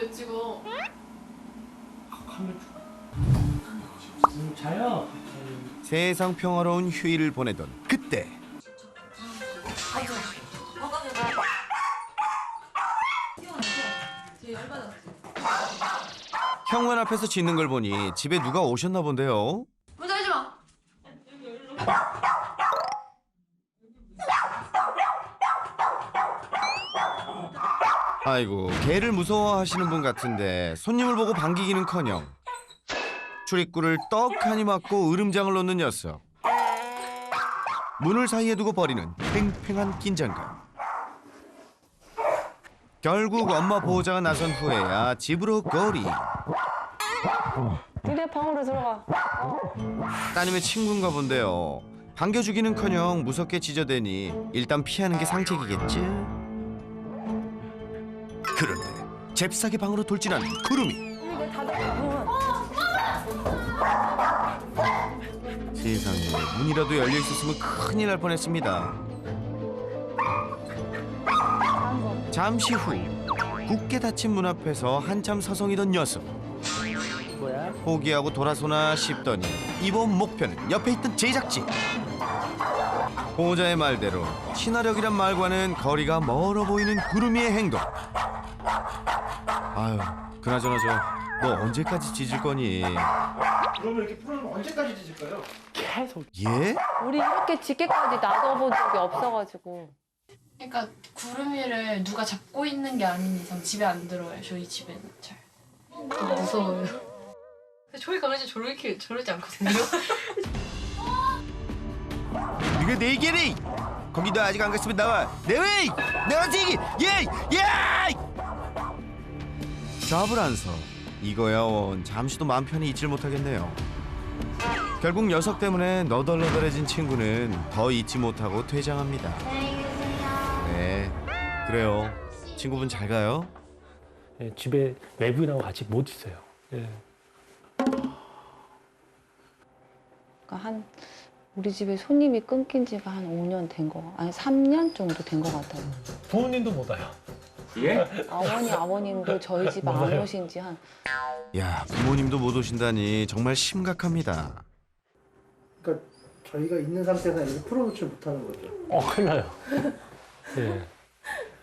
왜 찍어? 자요. 세상 평화로운 휴일을 보내던 그때 현관 앞에서 짖는 걸 보니 집에 누가 오셨나 본데요. 문 열지 마. 아이고, 개를 무서워하시는 분 같은데 손님을 보고 반기기는커녕 출입구를 떡하니 막고 으름장을 놓는 녀석. 문을 사이에 두고 벌이는 팽팽한 긴장감. 결국 엄마 보호자가 나선 후에야 집으로 거리. 니네 방으로 들어가. 따님의 친구인가 본데요. 반겨주기는커녕 무섭게 짖어대니 일단 피하는 게 상책이겠지. 그런데 잽싸게 방으로 돌진한 구름이. 세상에, 문이라도 열려 있었으면 큰일 날 뻔했습니다. 잠시 후 굳게 닫힌 문 앞에서 한참 서성이던 녀석. 뭐야? 포기하고 돌아서나 싶더니 이번 목표는 옆에 있던 제작진. 보호자의 말대로 친화력이란 말과는 거리가 멀어 보이는 구름이의 행동. 아유, 그나저나 너 언제까지 짖을 거니? 그러면 이렇게 풀어놓으면 언제까지 짖을까요? 계속. 예? 우리 이렇게 짙게까지 놔둬본 적이 없어가지고. 그러니까 구름이를 누가 잡고 있는 게 아닌 이상 집에 안 들어와요. 저희 집에는 잘. 무서워요. 저희 강아지 저러지 않거든요. 네가 내 얘기니? 거기도 아직 안 갔으면 나와. 내외! 내가 얘기! 예! 예! 잡을 안 서. 이거야 원 잠시도 마음 편히 있질 못하겠네요. 결국 녀석 때문에 너덜너덜해진 친구는 더 잊지 못하고 퇴장합니다. 네, 그래요. 친구분 잘 가요. 예, 집에 외부인하고 같이 못 있어요. 예. 그러니까 우리 집에 손님이 끊긴 지가 한 5년 된 거, 아니 3년 정도 된 거 같아요. 부모님도 못 와요. 아버님도 저희 집에 안 몰라요. 오신 지 한. 야, 부모님도 못 오신다니 정말 심각합니다. 그러니까 저희가 있는 상태에서 이렇게 풀어놓지 못하는 거죠. 큰일 나요. 예.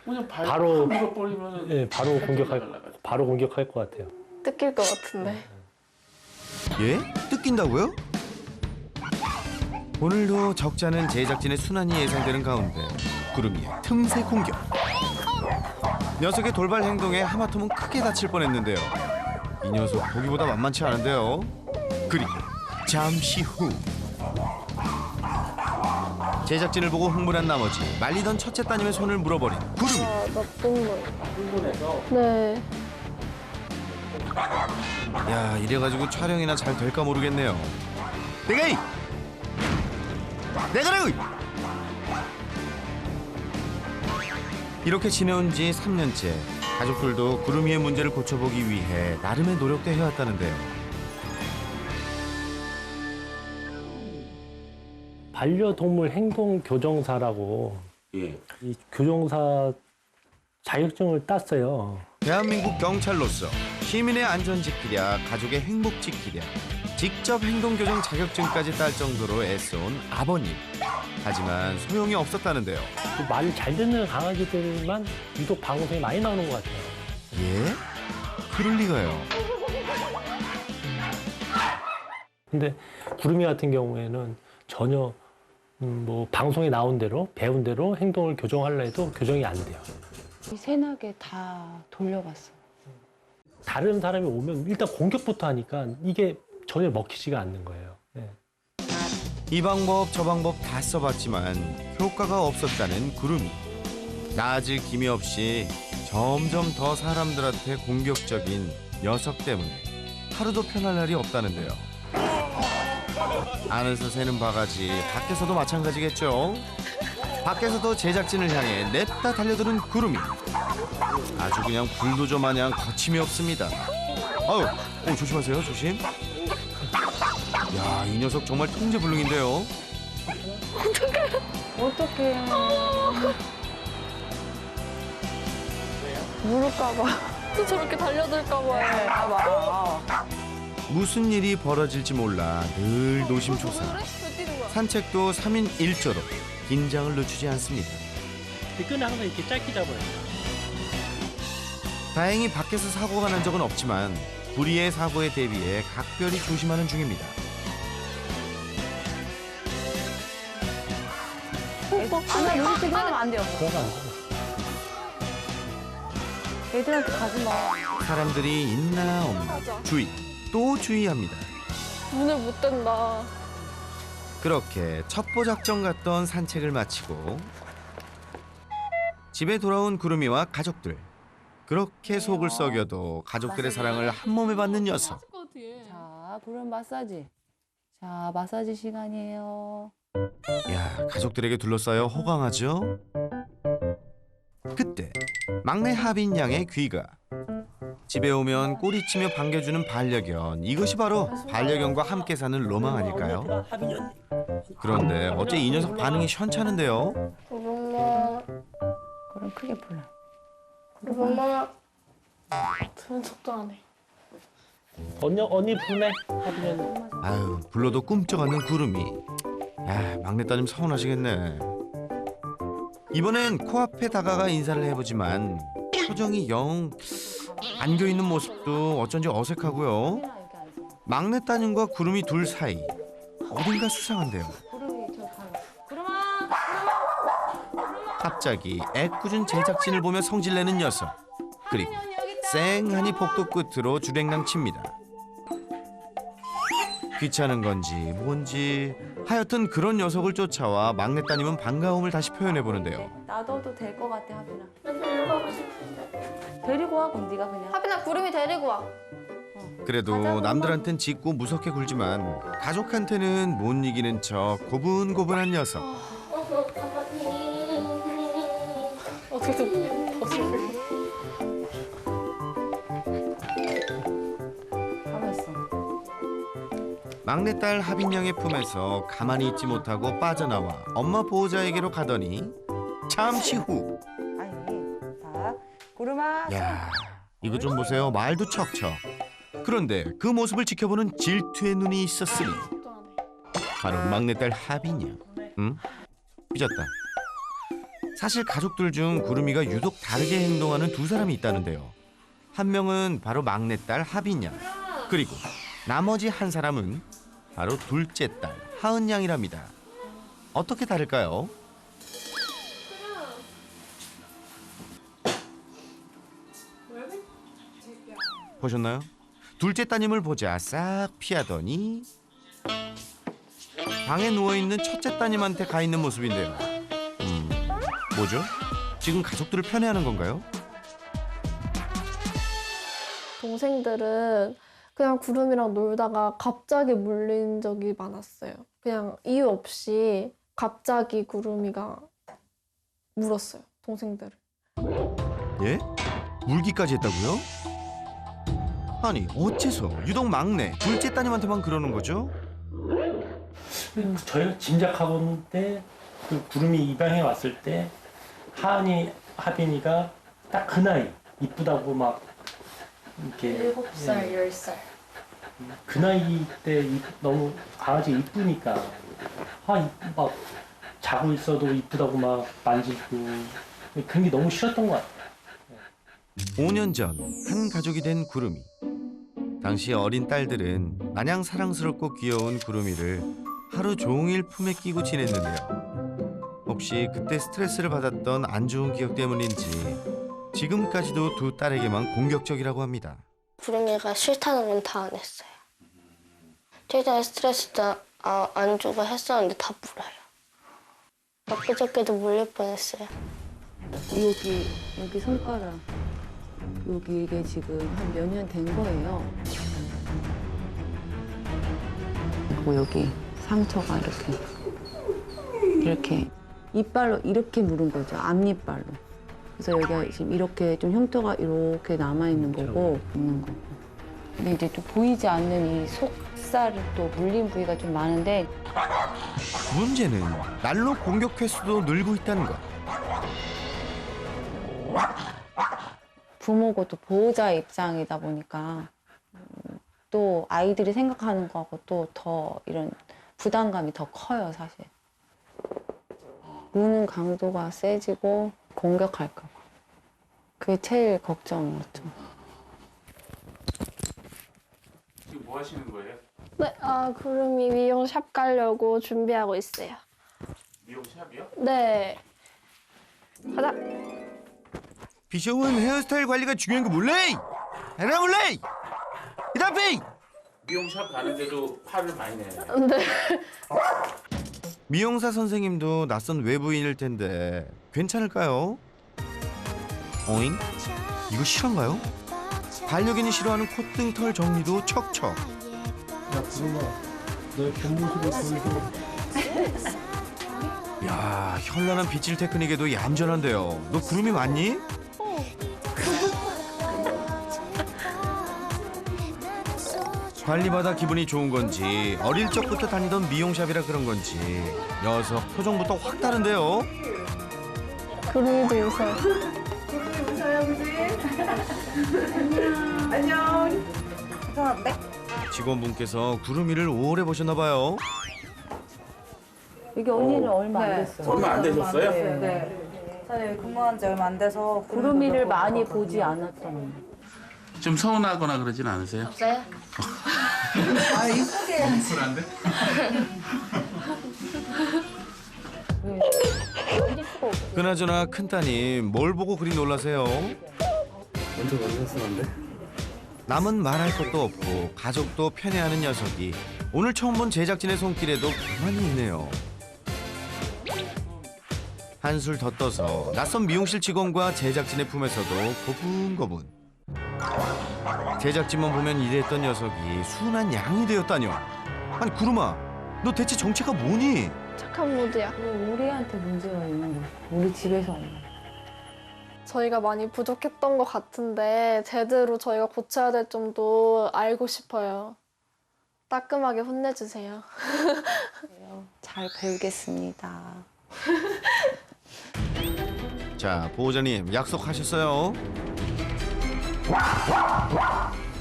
그냥 바로 밀어버리면 예, 바로 공격할 것 같아요. 뜯길 것 같은데. 예? 뜯긴다고요? 오늘도 적지 않은 제작진의 순환이 예상되는 가운데 구름이의 틈새 공격. 녀석의 돌발 행동에 하마터면 크게 다칠 뻔했는데요. 이 녀석 보기보다 만만치 않은데요. 그리고 잠시 후 제작진을 보고 흥분한 나머지 말리던 첫째 따님의 손을 물어버린 구름이. 흥분해서 네. 야, 이래가지고 촬영이나 잘 될까 모르겠네요. 내가라고! 이렇게 지내온 지 3년째 가족들도 구름이의 문제를 고쳐보기 위해 나름의 노력도 해왔다는데요. 반려동물 행동 교정사라고 예. 이 교정사 자격증을 땄어요. 대한민국 경찰로서 시민의 안전 지키랴, 가족의 행복 지키랴, 직접 행동교정 자격증까지 딸 정도로 애써온 아버님. 하지만 소용이 없었다는데요. 말 잘 듣는 강아지들만 유독 방송에 많이 나오는 것 같아요. 예? 그럴 리가요. 근데 구름이 같은 경우에는 전혀 뭐 방송에 나온 대로 배운 대로 행동을 교정하려 해도 교정이 안 돼요. 이 세나게 다 돌려봤어. 다른 사람이 오면 일단 공격부터 하니까 이게 전혀 먹히지가 않는 거예요. 네. 이 방법 저 방법 다 써봤지만 효과가 없었다는 구름이. 나아질 기미 없이 점점 더 사람들한테 공격적인 녀석 때문에 하루도 편할 날이 없다는데요. 안에서 새는 바가지, 밖에서도 마찬가지겠죠. 밖에서도 제작진을 향해 냅다 달려드는 구름이. 아주 그냥 불도저 마냥 거침이 없습니다. 아유, 조심하세요, 조심. 야, 이 녀석 정말 통제불능인데요. 어떡해. 물을까봐. 또 저렇게 달려들까 봐요. 무슨 일이 벌어질지 몰라 늘 노심초사. 산책도 3인 1조로 긴장을 늦추지 않습니다. 끈을 항상 이렇게 짧게 잡아요. 다행히 밖에서 사고가 난 적은 없지만 불의의 사고에 대비해 각별히 조심하는 중입니다. 아나 놀이 때 하면 안 돼요. 그러면 안 돼. 애들한테 가지 마. 사람들이 있나 없나 주의 또 주의합니다. 눈을 못 뗀다. 그렇게 첩보 작전 같던 산책을 마치고 집에 돌아온 구름이와 가족들. 그렇게 속을 썩여도 가족들의 사랑을 한 몸에 받는 녀석. 자, 구름 마사지. 자, 마사지 시간이에요. 야, 가족들에게 둘러싸여 호강하죠? 그때 막내 하빈 양의 귀가. 집에 오면 꼬리치며 반겨주는 반려견. 이것이 바로 반려견과 함께 사는 로망 아닐까요? 그런데 어째 이 녀석 반응이 현찮은데요? 엄마, 그럼 크게 불러. 엄마. 들은 척도 안 해. 언니 부르네. 하빈이. 아유, 불러도 꿈쩍 않는 구름이. 야, 막내 따님 서운하시겠네. 이번엔 코앞에 다가가 인사를 해보지만 표정이 영 안겨있는 모습도 어쩐지 어색하고요. 막내 따님과 구름이 둘 사이 어딘가 수상한데요. 갑자기 애꿎은 제작진을 보며 성질내는 녀석. 그리고 쌩하니 복도 끝으로 주랭랑 칩니다. 귀찮은 건지 뭔지 하여튼 그런 녀석을 쫓아와 막내 따님은 반가움을 다시 표현해보는데요. 놔둬도 될 것 같아, 하빈아. 데리고 와, 그럼 네가 그냥. 하빈아, 구름이 데리고 와. 그래도 남들한텐 짖고 무섭게 굴지만 가족한테는 못 이기는 척 고분고분한 녀석. 어떻게든 벗을. 가만있어. 막내딸 하빈 양의 품에서 가만히 있지 못하고 빠져나와 엄마 보호자에게로 가더니 잠시 후. 아니, 자, 구름아. 야, 이거 좀 보세요. 말도 척척. 그런데 그 모습을 지켜보는 질투의 눈이 있었으니 바로 막내딸 하빈 양. 응? 삐졌다. 사실 가족들 중 구름이가 유독 다르게 행동하는 두 사람이 있다는데요. 한 명은 바로 막내딸 하빈 양. 그리고 나머지 한 사람은 바로 둘째 딸 하은 양이랍니다. 어떻게 다를까요? 보셨나요? 둘째 따님을 보자 싹 피하더니 방에 누워있는 첫째 따님한테 가 있는 모습인데요. 뭐죠? 지금 가족들을 편애하는 건가요? 동생들은 그냥 구름이랑 놀다가 갑자기 물린 적이 많았어요. 그냥 이유 없이 갑자기 구름이가 물었어요, 동생들을. 예? 물기까지 했다고요? 아니 어째서 유독 막내 둘째 따님한테만 그러는 거죠? 저희가 짐작하고는데 그 구름이 입양해 왔을 때 하빈이가 딱 그 나이 이쁘다고 막 이렇게 7살, 10살. 그 나이 때 너무 강아지 이쁘니까 막 자고 있어도 이쁘다고 막 만지고 그런 게 너무 싫었던 것 같아요. 5년 전 한 가족이 된 구름이. 당시 어린 딸들은 마냥 사랑스럽고 귀여운 구름이를 하루 종일 품에 끼고 지냈는데요. 혹시 그때 스트레스를 받았던 안 좋은 기억 때문인지 지금까지도 두 딸에게만 공격적이라고 합니다. 구름이가 싫다는 건 다 안 했어요. 최근에 스트레스도 안 주고 했었는데 다 물어요. 엊그저께도 물릴 뻔했어요. 여기 손가락. 여기 이게 지금 한 몇 년 된 거예요. 그리고 여기 상처가 이렇게 이빨로 이렇게 물은 거죠. 앞니빨로. 그래서 여기가 지금 이렇게 좀 흉터가 이렇게 남아 있는 거고 있는 거고. 근데 이제 또 보이지 않는 이 속살이 또 물린 부위가 좀 많은데 문제는 날로 공격 횟수도 늘고 있다는 것. 부모고 또 보호자의 입장이다 보니까 또 아이들이 생각하는 거하고 또 더 이런 부담감이 더 커요, 사실. 우는 강도가 세지고 공격할까 봐. 그게 제일 걱정이었죠. 지금 뭐 하시는 거예요? 네, 구름이 미용샵 가려고 준비하고 있어요. 미용샵이요? 네. 가자. 비숑은 헤어스타일 관리가 중요한 거 몰래? 알아 몰래? 이다피! 미용샵 가는데도 화를 많이 내네요. 네. 미용사 선생님도 낯선 외부인일 텐데 괜찮을까요? 어잉? 이거 실화인가요? 반려견이 싫어하는 콧등털 정리도 척척. 야 구름아, 너의 본 모습을 보여줘. 야, 현란한 빗질 테크닉에도 얌전한데요. 너 구름이 맞니? 관리받아 기분이 좋은 건지 어릴 적부터 다니던 미용샵이라 그런 건지 녀석 표정부터 확 다른데요. 구름이도 웃어요. 직원분께서 구름이를 오래 보셨나 봐요. 이게 언니는 얼마 안 됐어요. 얼마 안 되셨어요? 네. 저는 여기 근무한 지 얼마 안 돼서 구름이를 많이 보지 않았던. 좀 서운하거나 그러진 않으세요? 없어요? 불안데? 그나저나 큰따님 뭘 보고 그리 놀라세요? 먼저 만났었는데. 남은 말할 것도 없고 가족도 편애하는 녀석이 오늘 처음 본 제작진의 손길에도 가만히 있네요. 한술 더 떠서 낯선 미용실 직원과 제작진의 품에서도 고분고분. 제작진만 보면 이랬던 녀석이 순한 양이 되었다뇨. 아니 구름아, 너 대체 정체가 뭐니? 착한 모드야. 우리한테 문제가 있는 거. 우리 집에서. 저희가 많이 부족했던 것 같은데 제대로 저희가 고쳐야 될 점도 알고 싶어요. 따끔하게 혼내주세요. 잘 배우겠습니다. 자, 보호자님 약속하셨어요.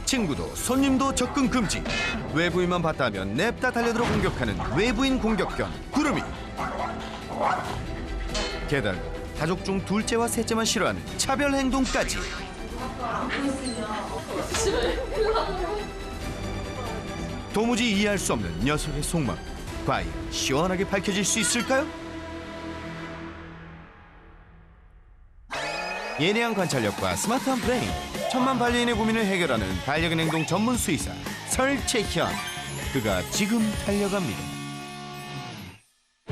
친구도 손님도 접근 금지. 외부인만 봤다면 냅다 달려들어 공격하는 외부인 공격견 구름이. 게다가 가족 중 둘째와 셋째만 싫어하는 차별 행동까지. 도무지 이해할 수 없는 녀석의 속마음. 과연 시원하게 밝혀질 수 있을까요? 예리한 관찰력과 스마트한 브레인, 천만 반려인의 고민을 해결하는 반려견 행동 전문 수의사 설채현. 그가 지금 달려갑니다.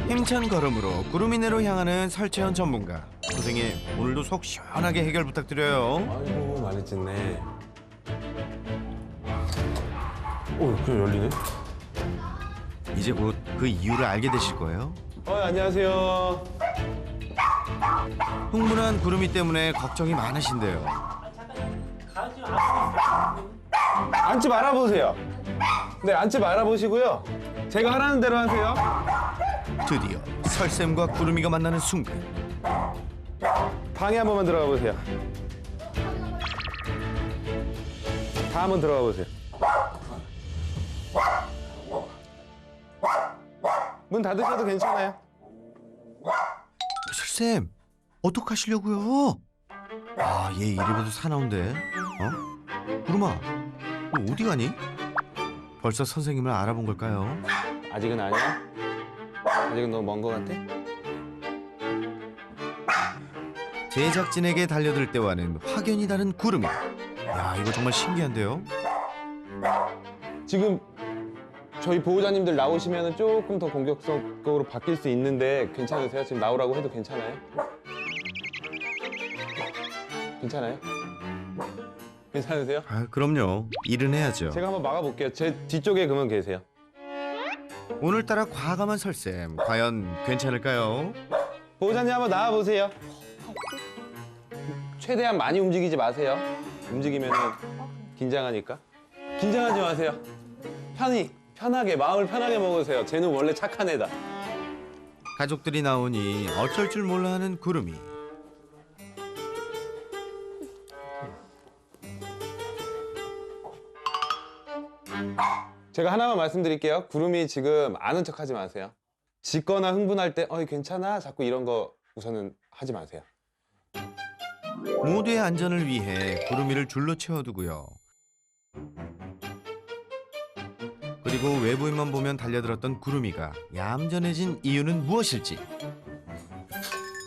힘찬 걸음으로 구름이네로 향하는 설채현 전문가. 선생님, 오늘도 속 시원하게 해결 부탁드려요. 아이고 많이 찢네. 오, 그냥 열리네. 이제 곧 그 이유를 알게 되실 거예요. 안녕하세요. 흥분한 구름이 때문에 걱정이 많으신데요. 앉지 말아보세요. 네, 앉지 말아보시고요. 제가 하라는 대로 하세요. 드디어 설쌤과 구름이가 만나는 순간. 방에 한 번만 들어가 보세요. 다 한번 들어가 보세요. 문 닫으셔도 괜찮아요. 설쌤, 어떡하시려고요? 아, 얘 이름에도 사나운데. 구름아, 너 어디 가니? 벌써 선생님을 알아본 걸까요? 아직은 아니야? 아직은 너무 먼 거 같아? 제작진에게 달려들 때와는 확연히 다른 구름이. 야, 이거 정말 신기한데요? 지금 저희 보호자님들 나오시면 조금 더 공격적으로 바뀔 수 있는데 괜찮으세요? 지금 나오라고 해도 괜찮아요? 괜찮아요? 괜찮으세요? 아, 그럼요. 일은 해야죠. 제가 한번 막아볼게요. 제 뒤쪽에 그만 계세요. 오늘따라 과감한 설쌤, 과연 괜찮을까요? 보호자님 한번 나와보세요. 최대한 많이 움직이지 마세요. 움직이면 긴장하니까. 긴장하지 마세요. 편하게, 마음을 편하게 먹으세요. 쟤는 원래 착한 애다. 가족들이 나오니 어쩔 줄 몰라 하는 구름이. 제가 하나만 말씀드릴게요. 구름이 지금 아는 척하지 마세요. 짖거나 흥분할 때 어이 괜찮아? 자꾸 이런 거 우선은 하지 마세요. 모두의 안전을 위해 구름이를 줄로 채워두고요. 그리고 외부인만 보면 달려들었던 구름이가 얌전해진 이유는 무엇일지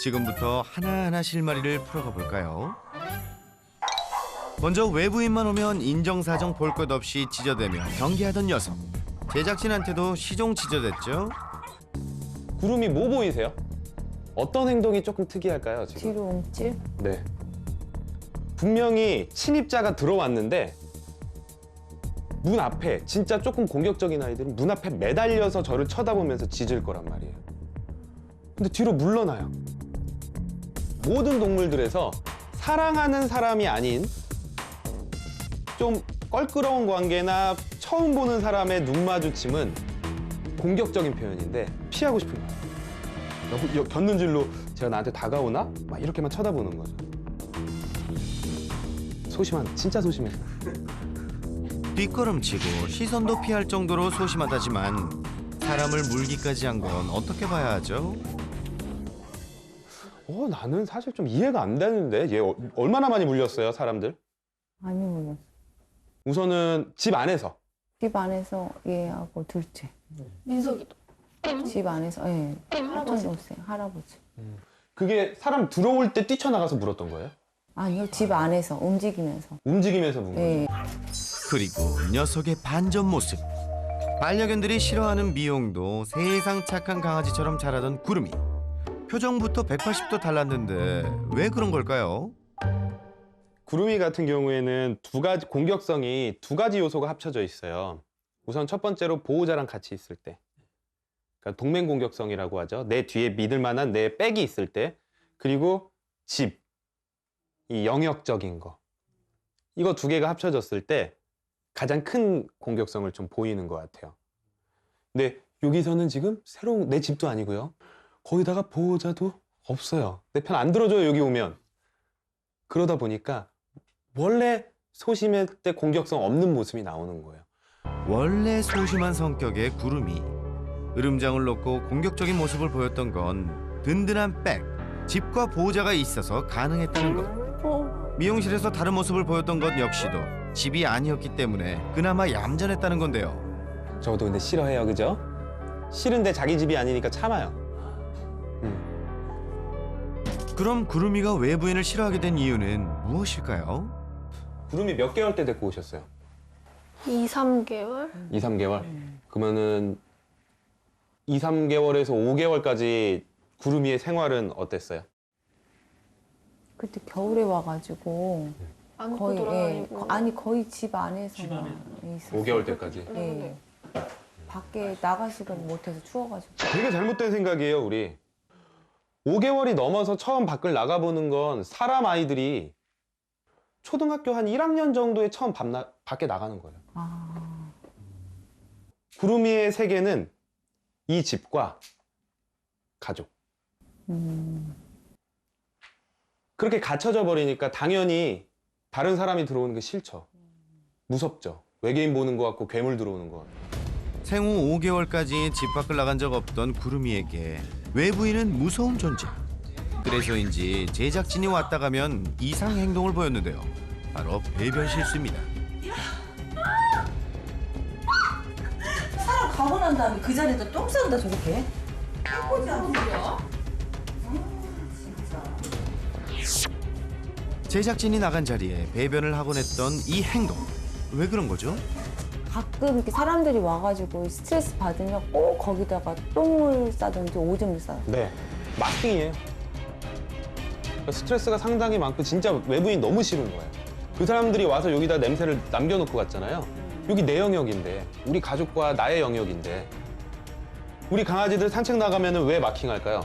지금부터 하나하나 실마리를 풀어가 볼까요? 먼저 외부인만 오면 인정사정 볼 것 없이 짖어대며 경계하던 녀석. 제작진한테도 시종 짖어댔죠. 구름이 뭐 보이세요? 어떤 행동이 조금 특이할까요, 지금? 뒤로 움찔? 네. 분명히 침입자가 들어왔는데 문 앞에 진짜 조금 공격적인 아이들은 문 앞에 매달려서 저를 쳐다보면서 짖을 거란 말이에요. 근데 뒤로 물러나요. 모든 동물들에서 사랑하는 사람이 아닌 좀 껄끄러운 관계나 처음 보는 사람의 눈 마주침은 공격적인 표현인데 피하고 싶은 거예요. 곁눈질로 제가 나한테 다가오나? 막 이렇게만 쳐다보는 거죠. 진짜 소심해요. 뒷걸음치고 시선도 피할 정도로 소심하다지만 사람을 물기까지 한 건 어떻게 봐야 하죠? 나는 사실 좀 이해가 안 되는데 얘 얼마나 많이 물렸어요, 사람들? 많이 물렸어. 우선은 집 안에서. 집 안에서 얘하고 둘째. 민석이도. 집 안에서, 예. 사촌 동생, 할아버지. 그게 사람 들어올 때 뛰쳐나가서 물었던 거예요? 아니요, 집 안에서 움직이면서. 움직이면서 문 거죠? 예. 그리고 녀석의 반전 모습. 반려견들이 싫어하는 미용도 세상 착한 강아지처럼 자라던 구름이. 표정부터 180도 달랐는데 왜 그런 걸까요? 구름이 같은 경우에는 공격성이 두 가지 요소가 합쳐져 있어요. 우선 첫 번째로 보호자랑 같이 있을 때. 그러니까 동맹 공격성이라고 하죠. 내 뒤에 믿을 만한 내 백이 있을 때. 그리고 집, 이 영역적인 거. 이거 두 개가 합쳐졌을 때 가장 큰 공격성을 좀 보이는 것 같아요. 근데 여기서는 지금 새로운 내 집도 아니고요. 거기다가 보호자도 없어요. 내 편 안 들어줘요, 여기 오면. 그러다 보니까 원래 소심할 때 공격성 없는 모습이 나오는 거예요. 원래 소심한 성격의 구름이. 으름장을 놓고 공격적인 모습을 보였던 건 든든한 백, 집과 보호자가 있어서 가능했다는 것. 미용실에서 다른 모습을 보였던 것 역시도 집이 아니었기 때문에 그나마 얌전했다는 건데요. 저도 근데 싫어해요, 그죠? 싫은데 자기 집이 아니니까 참아요. 그럼 구름이가 외부인을 싫어하게 된 이유는 무엇일까요? 구름이 몇 개월 때 데리고 오셨어요? 2, 3개월? 2, 3개월? 그러면은 2, 3개월에서 5개월까지 구름이의 생활은 어땠어요? 그때 겨울에 와가지고 안고 거의, 돌아다니고. 아니 거의 집 안에서만 있었어요. 5개월 때까지? 예. 밖에 나가지도 못해서 추워가지고. 되게 잘못된 생각이에요, 우리. 5개월이 넘어서 처음 밖을 나가보는 건 사람 아이들이 초등학교 한 1학년 정도에 처음 밖에 나가는 거예요. 아. 구름이의 세계는 이 집과 가족. 그렇게 갇혀져 버리니까 당연히 다른 사람이 들어오는 게 싫죠. 무섭죠. 외계인 보는 것 같고 괴물 들어오는 것 같고. 생후 5개월까지 집 밖을 나간 적 없던 구름이에게 외부인은 무서운 존재. 그래서인지 제작진이 왔다 가면 이상 행동을 보였는데요. 바로 배변 실수입니다. 사람 가고 난 다음에 그 자리에다 똥 싼다 저렇게. 해보지 않으세요? 제작진이 나간 자리에 배변을 하곤 했던 이 행동. 왜 그런 거죠? 가끔 이렇게 사람들이 와가지고 스트레스 받으면 꼭 거기다가 똥을 싸든지 오줌을 싸요. 네, 마킹이에요. 스트레스가 상당히 많고 진짜 외부인 너무 싫은 거예요. 그 사람들이 와서 여기다 냄새를 남겨놓고 갔잖아요. 여기 내 영역인데, 우리 가족과 나의 영역인데. 우리 강아지들 산책 나가면 왜 마킹할까요?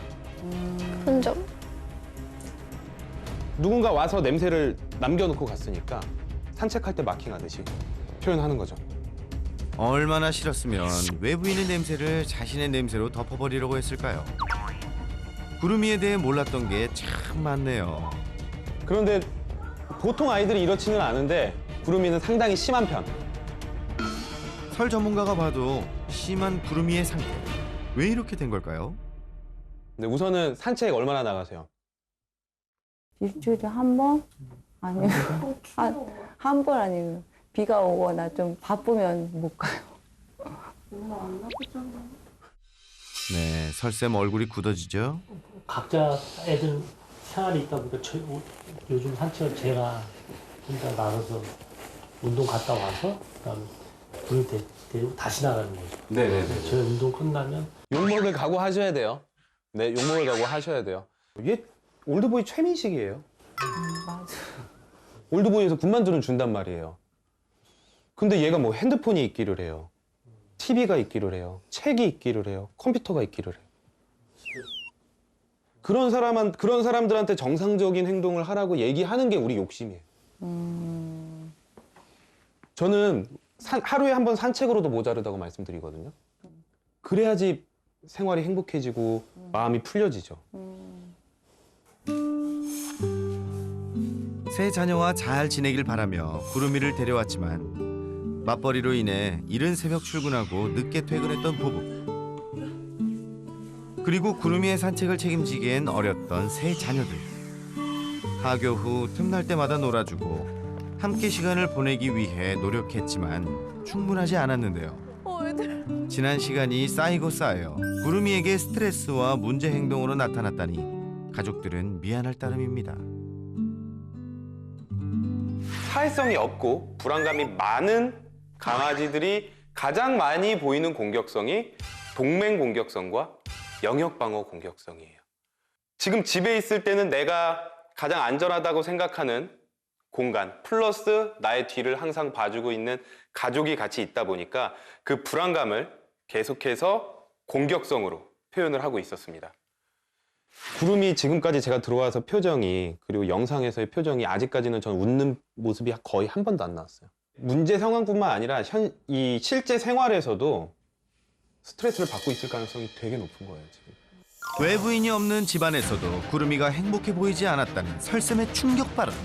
혼점? 누군가 와서 냄새를 남겨놓고 갔으니까 산책할 때 마킹하듯이 표현하는 거죠. 얼마나 싫었으면 외부인의 냄새를 자신의 냄새로 덮어버리려고 했을까요? 구름이에 대해 몰랐던 게 참 많네요. 그런데 보통 아이들이 이렇지는 않은데 구름이는 상당히 심한 편. 설 전문가가 봐도 심한 구름이의 상태. 왜 이렇게 된 걸까요? 근데 우선은 산책 얼마나 나가세요? 일주일에 한 번? 아니면 한 번 아니면 비가 오거나 좀 바쁘면 못 가요. 네, 설쌤 얼굴이 굳어지죠. 각자 애들 생활이 있다 보니까 요즘 산책을 제가 혼자 나가서 운동 갔다 와서 그다음에 불을 데리고 다시 나가는 거죠. 네네네. 저 운동 끝나면 욕먹을 각오 하셔야 돼요. 네, 욕먹을 각오 하셔야 돼요. 얘 올드보이 최민식이에요. 맞아. 올드보이에서 9만 주는 준단 말이에요. 근데 얘가 뭐 핸드폰이 있기를 해요. TV가 있기를 해요. 책이 있기를 해요. 컴퓨터가 있기를 해요. 그런 사람들한테 정상적인 행동을 하라고 얘기하는 게 우리 욕심이에요. 저는 하루에 한 번 산책으로도 모자르다고 말씀드리거든요. 그래야지 생활이 행복해지고 마음이 풀려지죠. 새 자녀와 잘 지내길 바라며 구름이를 데려왔지만 맞벌이로 인해 이른 새벽 출근하고 늦게 퇴근했던 부부. 그리고 구름이의 산책을 책임지기엔 어렸던 새 자녀들. 하교 후 틈날 때마다 놀아주고 함께 시간을 보내기 위해 노력했지만 충분하지 않았는데요. 지난 시간이 쌓이고 쌓여 구름이에게 스트레스와 문제 행동으로 나타났다니 가족들은 미안할 따름입니다. 사회성이 없고 불안감이 많은 강아지들이 가장 많이 보이는 공격성이 동맹 공격성과 영역 방어 공격성이에요. 지금 집에 있을 때는 내가 가장 안전하다고 생각하는 공간 플러스 나의 뒤를 항상 봐주고 있는 가족이 같이 있다 보니까 그 불안감을 계속해서 공격성으로 표현을 하고 있었습니다. 구름이 지금까지 제가 들어와서 표정이 그리고 영상에서의 표정이 아직까지는 전 웃는 모습이 거의 한 번도 안 나왔어요. 문제 상황뿐만 아니라 이 실제 생활에서도 스트레스를 받고 있을 가능성이 되게 높은 거예요, 지금. 외부인이 없는 집안에서도 구름이가 행복해 보이지 않았다는 설쌤의 충격 발언.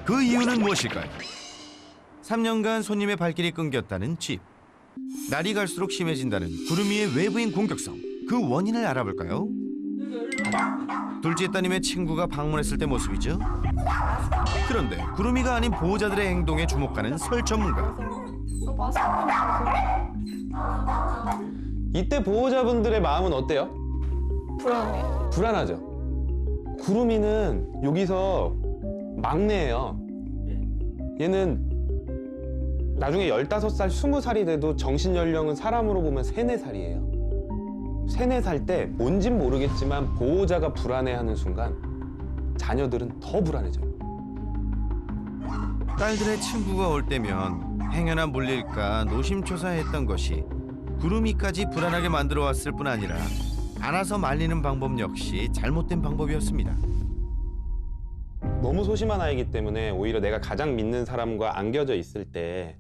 그 이유는 무엇일까요? 3년간 손님의 발길이 끊겼다는 집. 날이 갈수록 심해진다는 구름이의 외부인 공격성. 그 원인을 알아볼까요? 둘째 따님의 친구가 방문했을 때 모습이죠. 그런데 구름이가 아닌 보호자들의 행동에 주목하는 설 전문가. 이때 보호자분들의 마음은 어때요? 불안해요. 불안하죠. 구름이는 여기서 막내예요. 얘는 나중에 15살, 20살이 돼도 정신연령은 사람으로 보면 3, 4살이에요. 3, 4살 때 뭔진 모르겠지만 보호자가 불안해하는 순간 자녀들은 더 불안해져요. 딸들의 친구가 올 때면 행여나 물릴까 노심초사했던 것이 구름이까지 불안하게 만들어 왔을 뿐 아니라 안아서 말리는 방법 역시 잘못된 방법이었습니다. 너무 소심한 아이기 때문에 오히려 내가 가장 믿는 사람과 안겨져 있을 때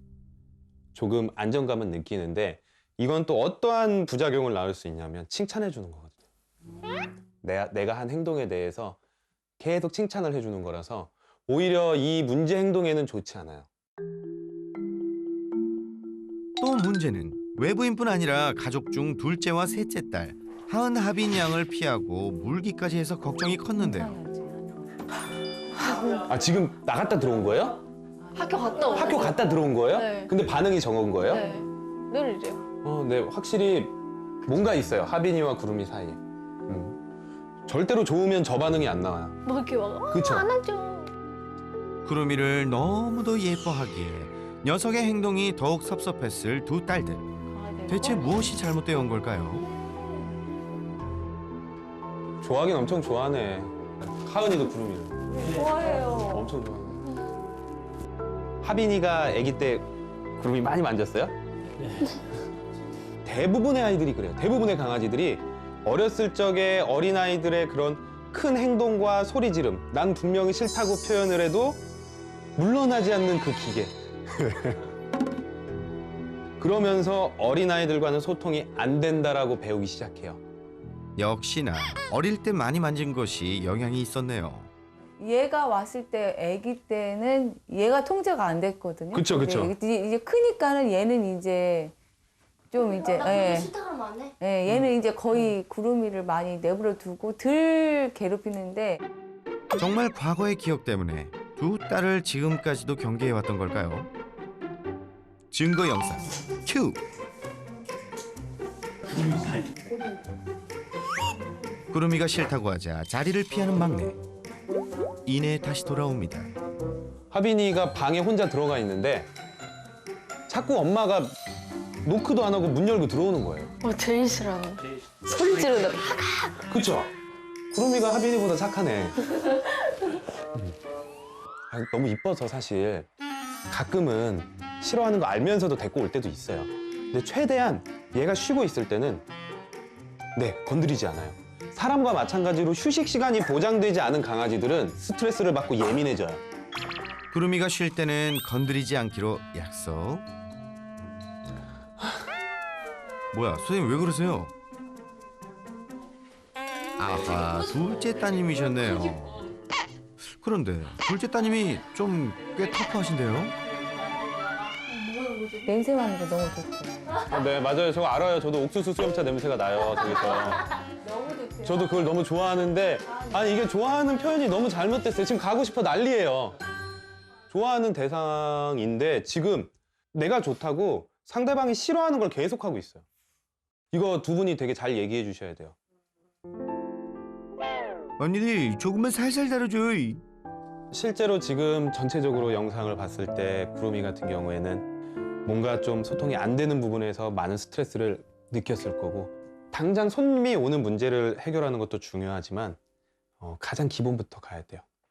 조금 안정감은 느끼는데 이건 또 어떠한 부작용을 낳을 수 있냐면 칭찬해 주는 거거든요. 내가 한 행동에 대해서 계속 칭찬을 해주는 거라서 오히려 이 문제 행동에는 좋지 않아요. 또 문제는 외부인뿐 아니라 가족 중 둘째와 셋째 딸 하은 하빈 양을 피하고 물기까지 해서 걱정이 컸는데요. 아 지금 나갔다 들어온 거예요? 학교 갔다 오고. 학교 갔다 들어온 거예요? 네. 근데 반응이 적은 거예요? 네. 늘 이래요. 네, 확실히 뭔가 있어요. 하빈이와 구름이 사이에. 절대로 좋으면 저 반응이 안 나와요. 뭐 이렇게 막 그쵸? 안아줘. 구름이를 너무도 예뻐하기에 녀석의 행동이 더욱 섭섭했을 두 딸들. 대체 무엇이 잘못되어 온 걸까요? 좋아하긴 엄청 좋아하네. 하은이도 구름이를. 좋아해요. 엄청 좋아하네. 하빈이가 아기 때 구름이 많이 만졌어요? 대부분의 아이들이 그래요. 대부분의 강아지들이 어렸을 적에 어린아이들의 그런 큰 행동과 소리 지름, 난 분명히 싫다고 표현을 해도 물러나지 않는 그 기계. 그러면서 어린아이들과는 소통이 안 된다라고 배우기 시작해요. 역시나 어릴 때 많이 만진 것이 영향이 있었네요. 얘가 왔을 때 아기 때는 얘가 통제가 안 됐거든요. 그쵸, 그쵸. 이제 크니까는 얘는 이제 좀 이제 싫다고 안 해? 얘는 이제 거의 구름이를 많이 내버려 두고 덜 괴롭히는데 정말 과거의 기억 때문에 두 딸을 지금까지도 경계해왔던 걸까요? 증거 영상 큐! 구름이가 싫다고 하자 자리를 피하는 막내. 이내 다시 돌아옵니다. 하빈이가 방에 혼자 들어가 있는데 자꾸 엄마가 노크도 안 하고 문 열고 들어오는 거예요. 제일 싫어하는. 소리 지르는 그쵸? 구름이가 하빈이보다 착하네. 너무 이뻐서 사실 가끔은 싫어하는 거 알면서도 데리고 올 때도 있어요. 근데 최대한 얘가 쉬고 있을 때는 건드리지 않아요. 사람과 마찬가지로 휴식 시간이 보장되지 않은 강아지들은 스트레스를 받고 예민해져요. 구름이가 쉴 때는 건드리지 않기로 약속. 뭐야, 선생님 왜 그러세요? 아하, 둘째 따님이셨네요. 그런데 둘째 따님이 좀 꽤 터프하신데요? 냄새 맡는 게 너무 좋죠. 네, 맞아요. 저거 알아요. 저도 옥수수 수염차 냄새가 나요, 저기서. 저도 그걸 너무 좋아하는데, 아니, 이게 좋아하는 표현이 너무 잘못됐어요. 지금 가고 싶어 난리예요. 좋아하는 대상인데, 지금 내가 좋다고 상대방이 싫어하는 걸 계속하고 있어요. 이거 두 분이 되게 잘 얘기해 주셔야 돼요. 언니들, 조금만 살살 다뤄줘. 실제로 지금 전체적으로 영상을 봤을 때 구름이 같은 경우에는 뭔가 좀 소통이 안 되는 부분에서 많은 스트레스를 느꼈을 거고, 당장 손님이 오는 문제를 해결하는 것도 중요하지만 가장 기본부터 가야 돼요.